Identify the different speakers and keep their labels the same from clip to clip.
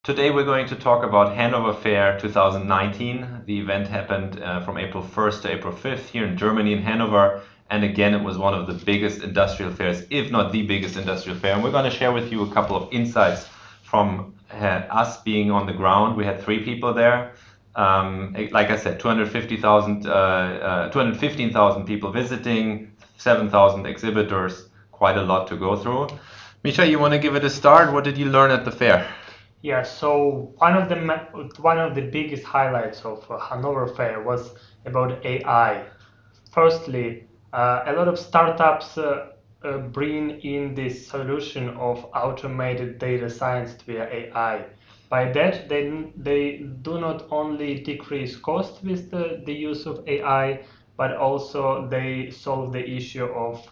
Speaker 1: Today we're going to talk about Hannover Fair 2019. The event happened from April 1st to April 5th here in Germany in Hannover. And again, it was one of the biggest industrial fairs, if not the biggest industrial fair. And we're going to share with you a couple of insights from us being on the ground. We had 3 people there. Like I said, 215,000 people visiting, 7,000 exhibitors, quite a lot to go through. Misha, you want to give it a start? What did you learn at the fair?
Speaker 2: Yeah, so one of the biggest highlights of Hannover Fair was about AI. Firstly, a lot of startups bring in this solution of automated data science via AI. By that, they do not only decrease cost with the use of AI, but also they solve the issue of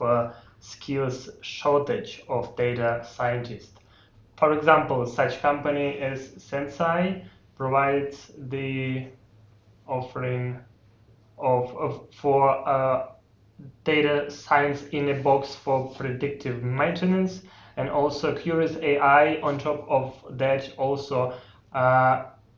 Speaker 2: skills shortage of data scientists. For example, such company as Sensei provides the offering for data science in a box for predictive maintenance, and also Curious AI on top of that also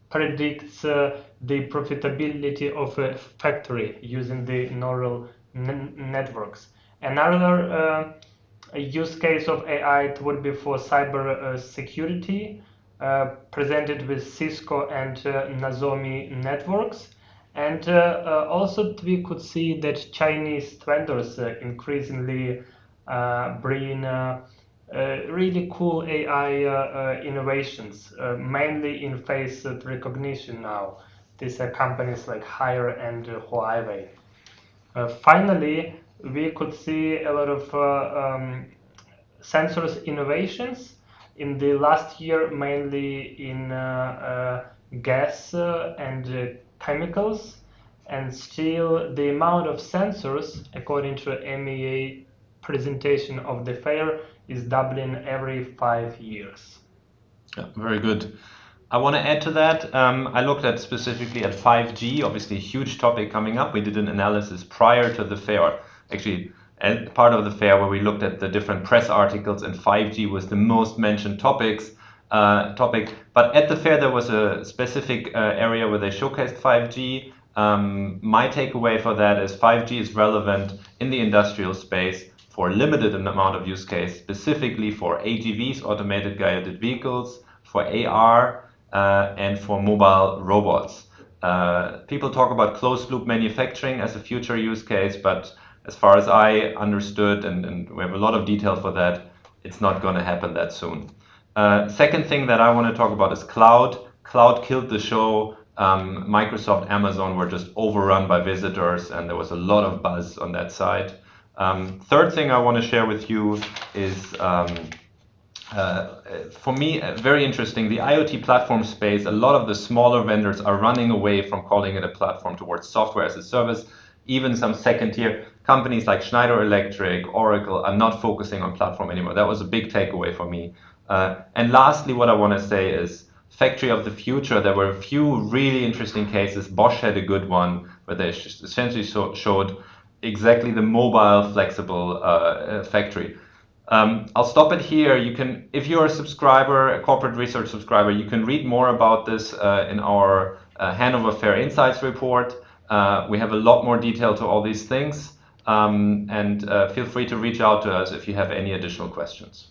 Speaker 2: predicts the profitability of a factory using the neural networks. Another use case of AI it would be for cyber security, presented with Cisco and Nozomi networks. And also we could see that Chinese vendors increasingly bring really cool AI innovations, mainly in face recognition now. These are companies like Haier and Huawei. Finally, we could see a lot of sensors innovations in the last year, mainly in gas and chemicals, and still the amount of sensors, according to MEA presentation of the fair, is doubling every 5 years.
Speaker 1: Yeah, very good. I want to add to that. I looked at specifically at 5G, obviously a huge topic coming up. We did an analysis prior to the fair, actually part of the fair where we looked at the different press articles, and 5G was the most mentioned topic. But at the fair there was a specific area where they showcased 5G. My takeaway for that is 5G is relevant in the industrial space for a limited amount of use case, specifically for AGVs, automated guided vehicles, for AR, and for mobile robots. People talk about closed loop manufacturing as a future use case, but as far as I understood, and we have a lot of detail for that, it's not going to happen that soon. Second thing that I want to talk about is cloud. Cloud killed the show. Microsoft, Amazon were just overrun by visitors, and there was a lot of buzz on that side. Third thing I want to share with you is, for me, very interesting, the IoT platform space. A lot of the smaller vendors are running away from calling it a platform towards software as a service. Even some second-tier companies like Schneider Electric, Oracle are not focusing on platform anymore. That was a big takeaway for me. And lastly, what I want to say is factory of the future. There were a few really interesting cases. Bosch had a good one where they essentially showed exactly the mobile flexible factory. I'll stop it here. You can, if you're a subscriber, a corporate research subscriber, you can read more about this in our Hannover Fair Insights report. We have a lot more detail to all these things, and feel free to reach out to us if you have any additional questions.